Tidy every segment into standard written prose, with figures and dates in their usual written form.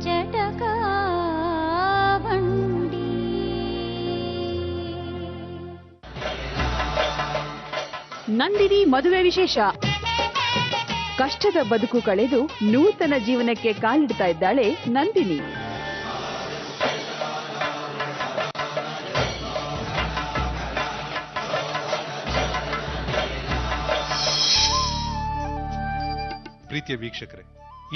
ಜಟಕಾ ಬಂಡಿ. ನಂದಿನಿ ಮದುವೆ ವಿಶೇಷ. ಕಷ್ಟದ ಬದುಕು ಕಳೆದು ನೂತನ ಜೀವನಕ್ಕೆ ಕಾಲಿಡ್ತಾ ಇದ್ದಾಳೆ ನಂದಿನಿ. ಪ್ರೀತಿಯ ವೀಕ್ಷಕರೇ,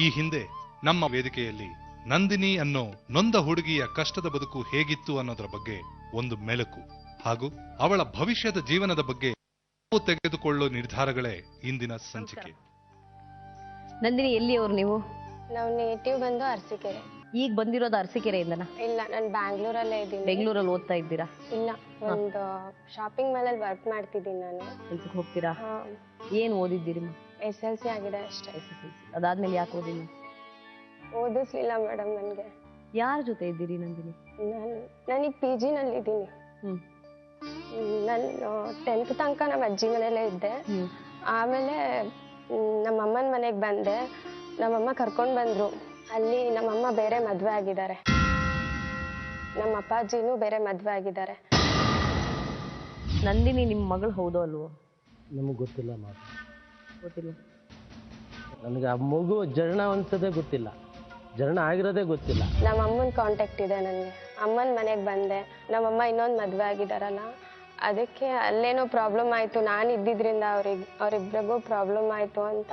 ಈ ಹಿಂದೆ ನಮ್ಮ ವೇದಿಕೆಯಲ್ಲಿ ನಂದಿನಿ ಅನ್ನೋ ನೊಂದ ಹುಡುಗಿಯ ಕಷ್ಟದ ಬದುಕು ಹೇಗಿತ್ತು ಅನ್ನೋದರ ಬಗ್ಗೆ ಒಂದು ಮೆಲುಕು ಹಾಗೂ ಅವಳ ಭವಿಷ್ಯದ ಜೀವನದ ಬಗ್ಗೆ ತೆಗೆದುಕೊಳ್ಳೋ ನಿರ್ಧಾರಗಳೇ ಇಂದಿನ ಸಂಚಿಕೆ. ನಂದಿನಿ, ಎಲ್ಲಿಯವರು ನೀವು? ನಾವು ನೇಟಿವ್ ಬಂದು ಅರಸೀಕೆರೆ. ಈಗ ಬಂದಿರೋದು ಅರಸೀಕೆರೆಯಿಂದನಾ? ಇಲ್ಲ, ನಾನು ಬ್ಯಾಂಗ್ಳೂರಲ್ಲೇ ಇದ್ದೀನಿ. ಬೆಂಗಳೂರಲ್ಲಿ ಓದ್ತಾ ಇದ್ದೀರಾ? ಇಲ್ಲ, ಒಂದು ಶಾಪಿಂಗ್ ಮಾಲ್ ಅಲ್ಲಿ ವರ್ಕ್ ಮಾಡ್ತಿದ್ದೀನಿ ನಾನು. ಕೆಲ್ಸಕ್ಕೆ ಹೋಗ್ತೀರಾ? ಏನ್ ಓದಿದ್ದೀರಿ? SLC ಆಗಿದೆ ಅಷ್ಟೇ. ಅದಾದ್ಮೇಲೆ ಯಾಕೆ ಓದಿಲ್ಲ? ಓದಿಸ್ಲಿಲ್ಲ ಮೇಡಮ್ ನನಗೆ. ಯಾರ ಜೊತೆ ಇದ್ದೀರಿ ನಂದಿನಿ? ನಾನೀಗ PG ನಲ್ಲಿ ಇದ್ದೀನಿ. ನಾನು 10th ತನಕ ನಮ್ಮ ಅಜ್ಜಿ ಮನೇಲೇ ಇದ್ದೆ. ಆಮೇಲೆ ನಮ್ಮಮ್ಮನ ಮನೆಗೆ ಬಂದೆ. ನಮ್ಮಮ್ಮ ಕರ್ಕೊಂಡು ಬಂದ್ರು. ಅಲ್ಲಿ ನಮ್ಮಮ್ಮ ಬೇರೆ ಮದ್ವೆ ಆಗಿದ್ದಾರೆ, ನಮ್ಮ ಅಪ್ಪಾಜಿನೂ ಬೇರೆ ಮದ್ವೆ ಆಗಿದ್ದಾರೆ. ನಂದಿನಿ ನಿಮ್ಮ ಮಗಳು ಹೌದೋ ಅಲ್ವೋ? ನಮಗೆ ಗೊತ್ತಿಲ್ಲ ಮಾತು. ಗೊತ್ತಿಲ್ಲ ನನಗೆ. ಆ ಮಗು ಜರ್ಣ ಅನ್ಸೋದೇ ಗೊತ್ತಿಲ್ಲ, ಜರ್ಣ ಆಗಿರೋದೇ ಗೊತ್ತಿಲ್ಲ. ನಮ್ಮ ಅಮ್ಮನ ಕಾಂಟ್ಯಾಕ್ಟ್ ಇದೆ ನನಗೆ. ಅಮ್ಮನ ಮನೆಗೆ ಬಂದೆ. ನಮ್ಮಮ್ಮ ಇನ್ನೊಂದು ಮದುವೆ ಆಗಿದ್ದಾರಲ್ಲ, ಅದಕ್ಕೆ ಅಲ್ಲೇನೋ ಪ್ರಾಬ್ಲಮ್ ಆಯಿತು. ನಾನು ಇದ್ದಿದ್ರಿಂದ ಅವರಿಬ್ಬರಿಗೂ ಪ್ರಾಬ್ಲಮ್ ಆಯಿತು ಅಂತ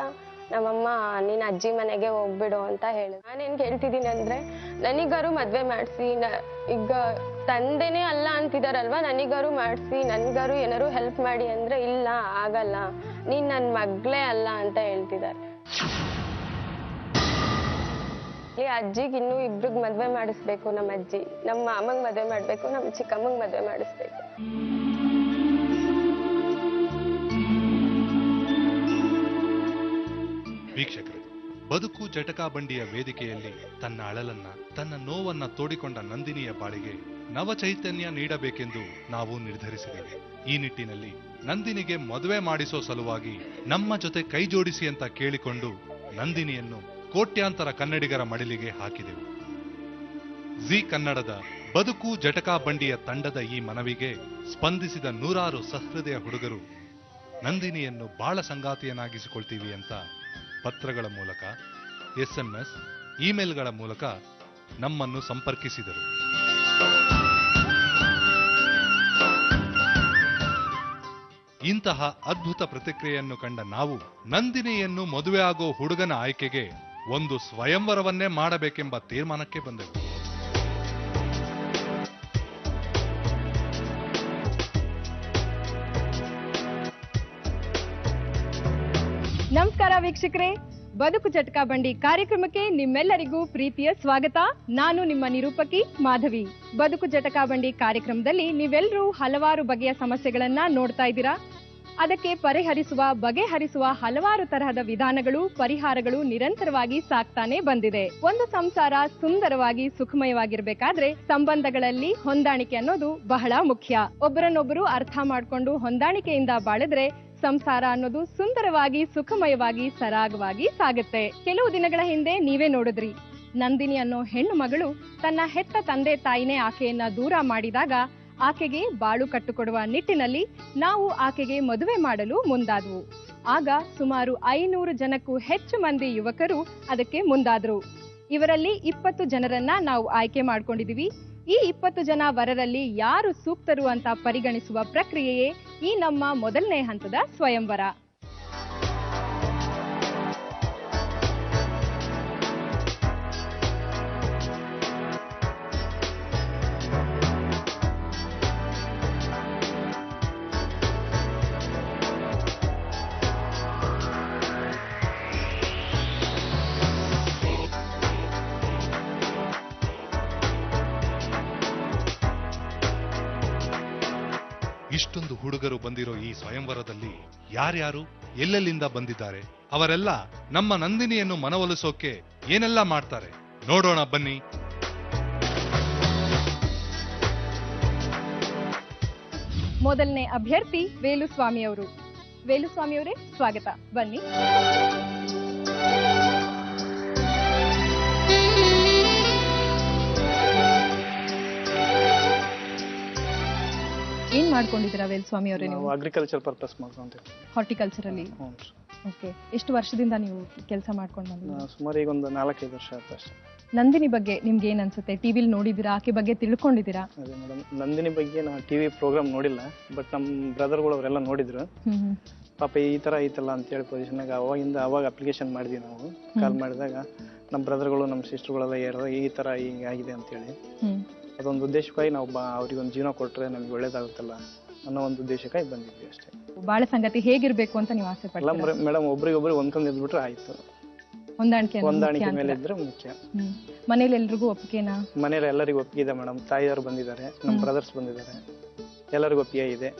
ನಮ್ಮಮ್ಮ ನೀನು ಅಜ್ಜಿ ಮನೆಗೆ ಹೋಗ್ಬಿಡು ಅಂತ ಹೇಳಿದ್ರು. ನಾನೇನು ಕೇಳ್ತಿದ್ದೀನಿ ಅಂದರೆ, ನನಗಾರು ಮದುವೆ ಮಾಡಿಸಿ, ಈಗ ತಂದೆನೇ ಅಲ್ಲ ಅಂತಿದಾರಲ್ವ, ನನಗಾರು ಮಾಡಿಸಿ, ನನಗಾರು ಏನಾರು ಹೆಲ್ಪ್ ಮಾಡಿ ಅಂದರೆ ಇಲ್ಲ ಆಗಲ್ಲ, ನೀನು ನನ್ನ ಮಗಳೇ ಅಲ್ಲ ಅಂತ ಹೇಳ್ತಿದ್ದಾರೆ. ಅಜ್ಜಿಗೆ ಇನ್ನೂ ಇಬ್ರಿಗೆ ಮದುವೆ ಮಾಡಿಸ್ಬೇಕು. ನಮ್ಮ ಅಜ್ಜಿ ನಮ್ಮ ಮಾಮಂಗೆ ಮದುವೆ ಮಾಡಬೇಕು, ನಮ್ಮ ಚಿಕ್ಕಮ್ಮಂಗೆ ಮದುವೆ ಮಾಡಿಸ್ಬೇಕು. ವೀಕ್ಷಕರೇ, ಬದುಕು ಜಟಕಾ ಬಂಡಿಯ ವೇದಿಕೆಯಲ್ಲಿ ತನ್ನ ಅಳಲನ್ನ, ತನ್ನ ನೋವನ್ನ ತೋಡಿಕೊಂಡ ನಂದಿನಿಯ ಬಾಳಿಗೆ ನವ ಚೈತನ್ಯ ನೀಡಬೇಕೆಂದು ನಾವು ನಿರ್ಧರಿಸಿದ್ದೇವೆ. ಈ ನಿಟ್ಟಿನಲ್ಲಿ ನಂದಿನಿಗೆ ಮದುವೆ ಮಾಡಿಸೋ ಸಲುವಾಗಿ ನಮ್ಮ ಜೊತೆ ಕೈ ಜೋಡಿಸಿ ಅಂತ ಕೇಳಿಕೊಂಡು ನಂದಿನಿಯನ್ನು ಕೋಟ್ಯಾಂತರ ಕನ್ನಡಿಗರ ಮಡಿಲಿಗೆ ಹಾಕಿದೆವು. ಜಿ ಕನ್ನಡದ ಬದುಕು ಜಟಕಾ ಬಂಡಿಯ ತಂಡದ ಈ ಮನವಿಗೆ ಸ್ಪಂದಿಸಿದ ನೂರಾರು ಸಹೃದಯ ಹುಡುಗರು ನಂದಿನಿಯನ್ನು ಬಾಳ ಸಂಗಾತಿಯನ್ನಾಗಿಸಿಕೊಳ್ತೀವಿ ಅಂತ ಪತ್ರಗಳ ಮೂಲಕ, SMS, ಇಮೇಲ್ಗಳ ಮೂಲಕ ನಮ್ಮನ್ನು ಸಂಪರ್ಕಿಸಿದರು. ಇಂತಹ ಅದ್ಭುತ ಪ್ರತಿಕ್ರಿಯೆಯನ್ನು ಕಂಡ ನಾವು ನಂದಿನಿಯನ್ನು ಮದುವೆ ಆಗೋ ಹುಡುಗನ ಆಯ್ಕೆಗೆ ಒಂದು ಸ್ವಯಂವರವನ್ನೇ ಮಾಡಬೇಕೆಂಬ ತೀರ್ಮಾನಕ್ಕೆ ಬಂದೆವು. ನಮಸ್ಕಾರ ವೀಕ್ಷಕರೇ, ಬದುಕು ಜಟಕಾ ಬಂಡಿ ಕಾರ್ಯಕ್ರಮಕ್ಕೆ ನಿಮ್ಮೆಲ್ಲರಿಗೂ ಪ್ರೀತಿಯ ಸ್ವಾಗತ. ನಾನು ನಿಮ್ಮ ನಿರೂಪಕಿ ಮಾಧವಿ. ಬದುಕು ಜಟಕಾ ಬಂಡಿ ಕಾರ್ಯಕ್ರಮದಲ್ಲಿ ನೀವೆಲ್ಲರೂ ಹಲವಾರು ಬಗೆಯ ಸಮಸ್ಯೆಗಳನ್ನ ನೋಡ್ತಾ ಇದ್ದೀರಾ. ಅದಕ್ಕೆ ಬಗೆಹರಿಸುವ ಹಲವಾರು ತರಹದ ವಿಧಾನಗಳು, ಪರಿಹಾರಗಳು ನಿರಂತರವಾಗಿ ಸಾಕ್ತಾನೆ ಬಂದಿದೆ. ಒಂದು ಸಂಸಾರ ಸುಂದರವಾಗಿ ಸುಖಮಯವಾಗಿರ್ಬೇಕಾದ್ರೆ ಸಂಬಂಧಗಳಲ್ಲಿ ಹೊಂದಾಣಿಕೆ ಅನ್ನೋದು ಬಹಳ ಮುಖ್ಯ. ಒಬ್ಬರನ್ನೊಬ್ಬರು ಅರ್ಥ ಮಾಡ್ಕೊಂಡು ಹೊಂದಾಣಿಕೆಯಿಂದ ಬಾಳಿದ್ರೆ ಸಂಸಾರ ಅನ್ನೋದು ಸುಂದರವಾಗಿ ಸುಖಮಯವಾಗಿ ಸರಾಗವಾಗಿ ಸಾಗುತ್ತೆ. ಕೆಲವು ದಿನಗಳ ಹಿಂದೆ ನೀವೇ ನೋಡಿದ್ರಿ, ನಂದಿನಿ ಅನ್ನೋ ಹೆಣ್ಣು ಮಗಳು ತನ್ನ ಹೆತ್ತ ತಂದೆ ತಾಯಿನೇ ಆಕೆಯನ್ನ ದೂರ ಮಾಡಿದಾಗ ಆಕೆಗೆ ಬಾಳು ಕಟ್ಟುಕೊಡುವ ನಿಟ್ಟಿನಲ್ಲಿ ನಾವು ಆಕೆಗೆ ಮದುವೆ ಮಾಡಲು ಮುಂದಾದವು. ಆಗ ಸುಮಾರು 500 ಜನಕ್ಕೂ ಹೆಚ್ಚು ಮಂದಿ ಯುವಕರು ಅದಕ್ಕೆ ಮುಂದಾದ್ರು. ಇವರಲ್ಲಿ 20 ಜನರನ್ನ ನಾವು ಆಯ್ಕೆ ಮಾಡ್ಕೊಂಡಿದೀವಿ. ಈ 20 ಜನ ವರರಲ್ಲಿ ಯಾರು ಸೂಕ್ತರು ಅಂತ ಪರಿಗಣಿಸುವ ಪ್ರಕ್ರಿಯೆಯೇ ಈ ನಮ್ಮ ಮೊದಲನೇ ಹಂತದ ಸ್ವಯಂವರ. ಇಷ್ಟೊಂದು ಹುಡುಗರು ಬಂದಿರೋ ಈ ಸ್ವಯಂವರದಲ್ಲಿ ಯಾರ್ಯಾರು ಎಲ್ಲೆಲ್ಲಿಂದ ಬಂದಿದ್ದಾರೆ, ಅವರೆಲ್ಲ ನಮ್ಮ ನಂದಿನಿಯನ್ನು ಮನವೊಲಿಸೋಕೆ ಏನೆಲ್ಲ ಮಾಡ್ತಾರೆ ನೋಡೋಣ ಬನ್ನಿ. ಮೊದಲನೇ ಅಭ್ಯರ್ಥಿ ವೇಲುಸ್ವಾಮಿ ಅವರು. ವೇಲುಸ್ವಾಮಿ ಅವರೇ, ಸ್ವಾಗತ, ಬನ್ನಿ. ಮಾಡ್ಕೊಂಡಿದ್ದೀರಾ ವೇಲ್ಸ್ವಾಮಿ ಅವರೇ ನೀವು? ನಾವು ಅಗ್ರಿಕಲ್ಚರ್ ಪರ್ಪಸ್ ಮಾಡ್ಕೊಂತೀವಿ. ಹಾರ್ಟಿಕಲ್ಚರ್ ಅಲ್ಲಿ. ಹ್ಞೂ. ಓಕೆ. ಎಷ್ಟು ವರ್ಷದಿಂದ ನೀವು ಕೆಲಸ ಮಾಡ್ಕೊಂಡು ಬಂದಿದ್ದೀರಾ? ಸುಮಾರು ಈಗ ಒಂದು 4-5 ವರ್ಷ ಆಯ್ತು ಅಷ್ಟೇ. ನಂದಿನಿ ಬಗ್ಗೆ ನಿಮ್ಗೆ ಏನ್ ಅನ್ಸುತ್ತೆ? ಟಿವಿಲಿ ನೋಡಿದ್ದೀರಾ? ಆಕೆ ಬಗ್ಗೆ ತಿಳ್ಕೊಂಡಿದ್ದೀರಾ? ಅದೇ ಮೇಡಮ್, ನಂದಿನಿ ಬಗ್ಗೆ ನಾನು ಟಿವಿ ಪ್ರೋಗ್ರಾಮ್ ನೋಡಿಲ್ಲ, ಬಟ್ ನಮ್ಮ ಬ್ರದರ್ಗಳು ಅವರೆಲ್ಲ ನೋಡಿದ್ರು. ಪಾಪ ಈ ಥರ ಐತಲ್ಲ ಅಂತೇಳಿ ಪೊಸಿಷನ್ನಾಗ ಅವಾಗ ಅಪ್ಲಿಕೇಶನ್ ಮಾಡಿದ್ವಿ ನಾವು. ಕಾಲ್ ಮಾಡಿದಾಗ ನಮ್ಮ ಬ್ರದರ್ಗಳು ನಮ್ಮ ಸಿಸ್ಟರ್ಗಳೆಲ್ಲ ಹೇಳಿದ್ರು ಈ ಥರ ಹಿಂಗಾಗಿದೆ ಅಂತೇಳಿ. ಅದೊಂದು ಉದ್ದೇಶಕ್ಕಾಗಿ ನಾವು ಅವ್ರಿಗೊಂದು ಜೀವನ ಕೊಟ್ಟರೆ ನಮ್ಗೆ ಒಳ್ಳೇದಾಗುತ್ತಲ್ಲ ಅನ್ನೋ ಒಂದು ಉದ್ದೇಶಕ್ಕಾಗಿ ಬಂದಿದ್ವಿ ಅಷ್ಟೇ. ಬಾಳ ಸಂಗತಿ ಹೇಗಿರ್ಬೇಕು ಅಂತ ನೀವು ಆಸೆ ಅಲ್ಲ ಪಡ್ತೀರಾ? ಮೇಡಮ್, ಒಬ್ರಿಗೊಬ್ರು ಹೊಂದ್ಕೊಂಡು ಇದ್ಬಿಟ್ರೆ ಆಯ್ತು. ಹೊಂದಾಣಿಕೆ ಮೇಲೆ ಇದ್ರೆ ಮುಖ್ಯ. ಮನೇಲಿ ಎಲ್ರಿಗೂ ಒಪ್ಪಿಗೆನಾ? ಮನೇಲಿ ಎಲ್ಲರಿಗೂ ಒಪ್ಪಿಗೆ ಇದೆ ಮೇಡಮ್. ತಾಯಿಯವರು ಬಂದಿದ್ದಾರೆ, ನಮ್ಮ ಬ್ರದರ್ಸ್ ಬಂದಿದ್ದಾರೆ, ಎಲ್ಲರಿಗೂ ಒಪ್ಪಿಗೆ ಇದೆ.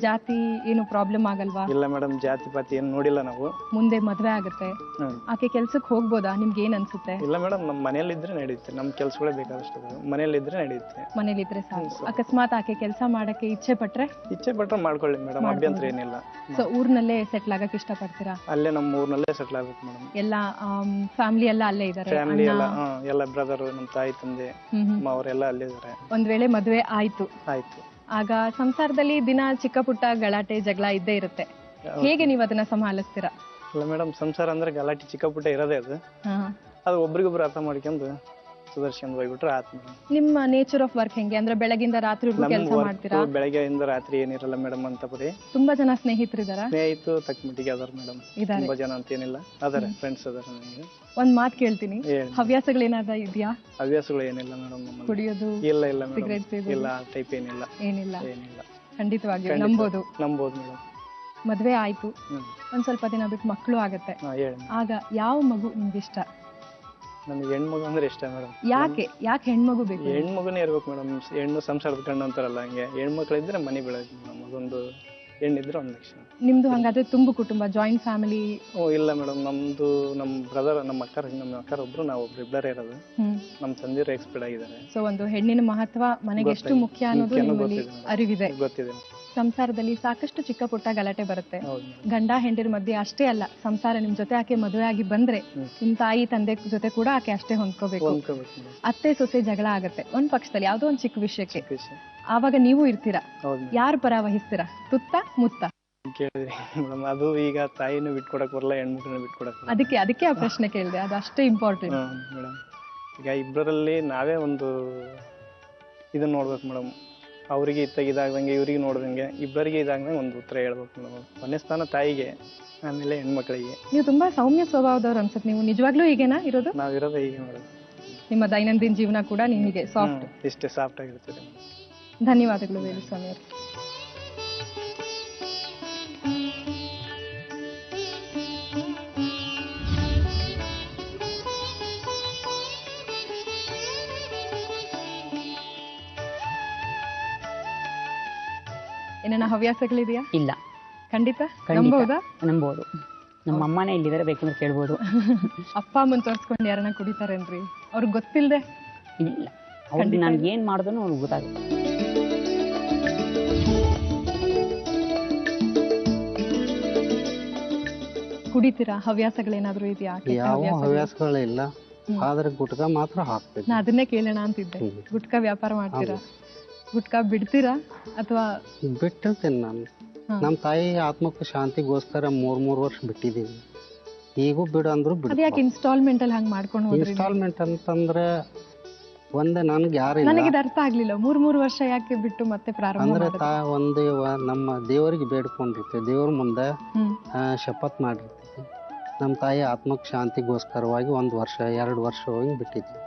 ಜಾತಿ ಏನು ಪ್ರಾಬ್ಲಮ್ ಆಗಲ್ವಾ? ಇಲ್ಲ ಮೇಡಮ್, ಜಾತಿ ಪಾತಿ ಏನು ನೋಡಿಲ್ಲ ನಾವು. ಮುಂದೆ ಮದ್ವೆ ಆಗುತ್ತೆ, ಆಕೆ ಕೆಲ್ಸಕ್ಕೆ ಹೋಗ್ಬೋದಾ? ನಿಮ್ಗೆ ಏನ್ ಅನ್ಸುತ್ತೆ? ಇಲ್ಲ ಮೇಡಮ್, ನಮ್ಮ ಮನೇಲಿ ಇದ್ರೆ ನಡೆಯುತ್ತೆ. ನಮ್ಮ ಕೆಲ್ಸಗಳೇ ಬೇಕಾದಷ್ಟು ಮನೇಲಿ ಇದ್ರೆ ನಡೆಯುತ್ತೆ. ಮನೇಲಿ ಇದ್ರೆ ಸಾಕು. ಅಕಸ್ಮಾತ್ ಆಕೆ ಕೆಲಸ ಮಾಡಕ್ಕೆ ಇಚ್ಛೆ ಪಟ್ರೆ ಮಾಡ್ಕೊಳ್ಳಿ ಮೇಡಮ್, ಅಭ್ಯಂತರ ಏನಿಲ್ಲ. ಸೊ ಊರ್ನಲ್ಲೇ ಸೆಟ್ಲ್ ಆಗಕ್ಕೆ ಇಷ್ಟ ಪಡ್ತೀರಾ? ಅಲ್ಲೇ ನಮ್ಮ ಊರ್ನಲ್ಲೇ ಸೆಟ್ಲ್ ಆಗ್ಬೇಕು ಮೇಡಮ್. ಎಲ್ಲ ಫ್ಯಾಮಿಲಿ ಎಲ್ಲ ಅಲ್ಲೇ ಇದಾರೆ? ಫ್ಯಾಮಿಲಿ ಎಲ್ಲ ಬ್ರದರ್, ನಮ್ಮ ತಾಯಿ ತಂದೆ ಅವರೆಲ್ಲ ಅಲ್ಲೇ ಇದಾರೆ. ಒಂದ್ ವೇಳೆ ಮದ್ವೆ ಆಯ್ತು, ಆಗ ಸಂಸಾರದಲ್ಲಿ ದಿನ ಚಿಕ್ಕ ಪುಟ್ಟ ಗಲಾಟೆ ಜಗಳ ಇದ್ದೇ ಇರುತ್ತೆ. ಹೇಗೆ ನೀವು ಅದನ್ನ ಸಂಭಾಲಿಸ್ತೀರಾ? ಇಲ್ಲ ಮೇಡಮ್, ಸಂಸಾರ ಅಂದ್ರೆ ಗಲಾಟೆ ಚಿಕ್ಕ ಪುಟ್ಟ ಇರೋದೇ ಅದು ಒಬ್ರಿಗೊಬ್ರು ಅರ್ಥ ಮಾಡ್ಕೊಂಡು ಸುದರ್ಶನ್ ಹೋಗ್ಬಿಟ್ರೆ ಆತ್ ಮೇಡಮ್. ನಿಮ್ಮ ನೇಚರ್ ಆಫ್ ವರ್ಕ್ ಹೆಂಗೆ? ಅಂದ್ರೆ ಬೆಳಗಿಂದ ರಾತ್ರಿ ಕೆಲಸ ಮಾಡ್ತೀರಾ? ಬೆಳಗ್ಗೆಯಿಂದ ರಾತ್ರಿ ಏನಿರಲ್ಲ ಮೇಡಮ್ ಅಂತ ಬರೀ. ತುಂಬಾ ಜನ ಸ್ನೇಹಿತರಿದಾರ? ಸ್ನೇಹಿತರು ತಕ್ಕ ಮಟ್ಟಿಗೆ ಅದಾರ ಮೇಡಮ್. ತುಂಬಾ ಜನ ಅಂತ ಏನಿಲ್ಲ, ಅದಾರೆ ಫ್ರೆಂಡ್ಸ್ ಅದಾರ ನನಗೆ. ಒಂದ್ ಮಾತು ಕೇಳ್ತೀನಿ, ಹವ್ಯಾಸಗಳೇನಾದ ಇದೆಯಾ? ಹವ್ಯಾಸಗಳು ಏನಿಲ್ಲ ಮೇಡಮ್. ಕುಡಿಯೋದು? ಇಲ್ಲ ಸಿಗರೇಟ್ ಇಲ್ಲ, ಟೈಪ್ ಏನಿಲ್ಲ. ಏನಿಲ್ಲ. ಖಂಡಿತವಾಗಿ ನಂಬೋದು ಮೇಡಮ್. ಮದ್ವೆ ಆಯ್ತು, ಒಂದ್ ಸ್ವಲ್ಪ ದಿನ ಬಿಟ್ಟು ಮಕ್ಕಳು ಆಗತ್ತೆ, ಆಗ ಯಾವ ಮಗು ನಿಮ್ಗೆ ಇಷ್ಟ? ನಮ್ಗೆ ಹೆಣ್ಮಗು ಅಂದ್ರೆ ಇಷ್ಟ ಮೇಡಮ್. ಯಾಕೆ ಹೆಣ್ಮಗು ಬೇಕು? ಹೆಣ್ಮಗುನೇ ಇರ್ಬೇಕು ಮೇಡಮ್. ಹೆಣ್ಣು ಸಂಸಾರದ ಕಣ್ಣು ಅಂತಾರಲ್ಲ, ಹಂಗೆ ಹೆಣ್ಮಕ್ಳಿದ್ರೆ ಮನೆ ಬೆಳಗ್ಗೆ ಮೇಡಮ್. ಅದೊಂದು ಹೆಣ್ಣಿದ್ರೆ ಒಂದು ಲಕ್ಷ. ನಿಮ್ದು ಹಂಗಾದ್ರೆ ತುಂಬಾ ಕುಟುಂಬ, ಜಾಯಿಂಟ್ ಫ್ಯಾಮಿಲಿ? ಇಲ್ಲ ಮೇಡಮ್, ನಮ್ದು ನಮ್ಮ ಬ್ರದರ್, ನಮ್ಮ ಅಕ್ಕ ಒಬ್ರು, ನಾವು ಒಬ್ರು ಇಬ್ಬರೇ ಇರೋದು. ನಮ್ಮ ತಂದಿರು ಎಕ್ಸ್ಪೈರ್ಡ್ ಆಗಿದ್ದಾರೆ. ಸೊ ಒಂದು ಹೆಣ್ಣಿನ ಮಹತ್ವ ಮನೆಗೆ ಎಷ್ಟು ಮುಖ್ಯ ಅನ್ನೋದು ನಿಮ್ಮಲ್ಲಿ ಅರಿವಿದೆ. ಗೊತ್ತಿದೆ. ಸಂಸಾರದಲ್ಲಿ ಸಾಕಷ್ಟು ಚಿಕ್ಕ ಪುಟ್ಟ ಗಲಾಟೆ ಬರುತ್ತೆ. ಗಂಡ ಹೆಂಡರ ಮಧ್ಯೆ ಅಷ್ಟೇ ಅಲ್ಲ, ಸಂಸಾರ ನಿಮ್ ಜೊತೆ ಆಕೆ ಮದುವೆ ಆಗಿ ಬಂದ್ರೆ ನಿಮ್ ತಾಯಿ ತಂದೆ ಜೊತೆ ಕೂಡ ಆಕೆ ಅಷ್ಟೇ ಹೊಂದ್ಕೋಬೇಕು. ಅತ್ತೆ ಸೊಸೆ ಜಗಳ ಆಗತ್ತೆ ಒಂದ್ ಪಕ್ಷದಲ್ಲಿ, ಯಾವ್ದೋ ಒಂದ್ ಚಿಕ್ಕ ವಿಷಯಕ್ಕೆ. ಆವಾಗ ನೀವು ಇರ್ತೀರಾ, ಯಾರ ಪರ ವಹಿಸ್ತೀರಾ? ತುತ್ತ ಮುತ್ತ? ಕೇಳಿದ್ರಿ ಮೇಡಮ್, ಅದು ಈಗ ತಾಯಿನೂ ಬಿಟ್ಕೊಡಕ್ ಬರಲ್ಲ, ಹೆಣ್ಮಕ್ಳನ್ನ ಬಿಟ್ಕೊಡಕ್. ಅದಕ್ಕೆ ಆ ಪ್ರಶ್ನೆ ಕೇಳಿದೆ, ಅದು ಅಷ್ಟೇ ಇಂಪಾರ್ಟೆಂಟ್ ಮೇಡಮ್. ಈಗ ಇಬ್ಬರಲ್ಲಿ ನಾವೇ ಒಂದು ಇದನ್ನ ನೋಡ್ಬೇಕು ಮೇಡಮ್. ಅವರಿಗೆ ಇದಾಗದಂಗೆ, ಇವ್ರಿಗೆ ನೋಡ್ದಂಗೆ, ಇಬ್ಬರಿಗೆ ಇದಾಗದಂಗೆ ಒಂದು ಉತ್ತರ ಹೇಳ್ಬೇಕು ಮೇಡಮ್. ಕೊನೆ ಸ್ಥಾನ ತಾಯಿಗೆ, ಆಮೇಲೆ ಹೆಣ್ಮಕ್ಳಿಗೆ. ನೀವು ತುಂಬಾ ಸೌಮ್ಯ ಸ್ವಭಾವದವ್ರು ಅನ್ಸುತ್ತೆ. ನೀವು ನಿಜವಾಗ್ಲೂ ಹೀಗೇನಾ ಇರೋದು? ನಾವಿರೋದೇ ಹೀಗೆ ಮೇಡಮ್. ನಿಮ್ಮ ದೈನಂದಿನ ಜೀವನ ಕೂಡ ನಿಮಗೆ ಸಾಫ್ಟ್? ಇಷ್ಟೇ ಸಾಫ್ಟ್ ಆಗಿರ್ತದೆ. ಧನ್ಯವಾದಗಳು ವೇಲುಸ್ವಾಮಿ ಅವರು. ಏನೇನ ಹವ್ಯಾಸಗಳಿದೆಯಾ? ಇಲ್ಲ. ಖಂಡಿತ ನಂಬಬಹುದಾ? ನಂಬೋದು. ನಮ್ಮ ಅಮ್ಮನೇ ಇಲ್ಲಿದ್ದಾರೆ, ಬೇಕಂದ್ರೆ ಕೇಳ್ಬೋದು. ಅಪ್ಪ ಅಮ್ಮನ್ ತೋರ್ಸ್ಕೊಂಡು ಯಾರನ್ನ ಕುಡಿತಾರೇನ್ರಿ? ಅವ್ರಿಗೆ ಗೊತ್ತಿಲ್ಲದೆ? ಇಲ್ಲ, ಅವ್ರಿಗೆ ನಾನು ಏನ್ ಮಾಡಿದ್ರು ಅವ್ರಿಗೆ ಗೊತ್ತಾಗುತ್ತೆ. ಕುಡಿತೀರಾ? ಹವ್ಯಾಸಗಳೇನಾದ್ರೂ ಇದೆಯಾ? ಯಾವ ಹವ್ಯಾಸಗಳಿಲ್ಲ, ಆದ್ರೆ ಗುಟ್ಕಾ ಮಾತ್ರ ಹಾಕ್ತೀನಿ. ನಾ ಅದನ್ನೇ ಕೇಳೋಣ ಅಂತಿದ್ದೆ. ಗುಟ್ಕಾ ವ್ಯಾಪಾರ ಮಾಡ್ತೀರಾ? ಗುಟ್ಕಾ ಬಿಡ್ತೀರಾ ಅಥವಾ? ಬಿಟ್ಟಿರ್ತೀನಿ ನಾನು. ನಮ್ಮ ತಾಯಿ ಆತ್ಮಕ್ಕೆ ಶಾಂತಿಗೋಸ್ಕರ 3 ವರ್ಷ ಬಿಟ್ಟಿದ್ದೀನಿ. ಈಗೂ ಬಿಡು ಅಂದ್ರು ಬಿಡು. ಯಾಕೆ ಇನ್ಸ್ಟಾಲ್ಮೆಂಟ್ ಅಲ್ಲಿ ಹಂಗ್ ಮಾಡ್ಕೊಂಡು ಹೋದ್ರಿ? ಇನ್ಸ್ಟಾಲ್ಮೆಂಟ್ ಅಂತಂದ್ರೆ ಒಂದೇ ನನಗೆ ಯಾರಿಲ್ಲ. ನನಗೆ ಅರ್ಥ ಆಗ್ಲಿಲ್ಲ. 3 ವರ್ಷ ಯಾಕೆ ಬಿಟ್ಟು ಮತ್ತೆ ಪ್ರಾರಂಭ ಅಂದ್ರೆ ಒಂದು ನಮ್ಮ ದೇವರಿಗೆ ಬೇಡ್ಕೊಂಡಿರ್ತೀವಿ, ದೇವ್ರ ಮುಂದೆ ಶಪಥ ಮಾಡಿರ್ತೀವಿ. ನಮ್ಮ ತಾಯಿ ಆತ್ಮಕ್ಕೆ ಶಾಂತಿಗೋಸ್ಕರವಾಗಿ 1 ವರ್ಷ 2 ವರ್ಷ ಹೋಗಿ ಬಿಟ್ಟಿದ್ವಿ.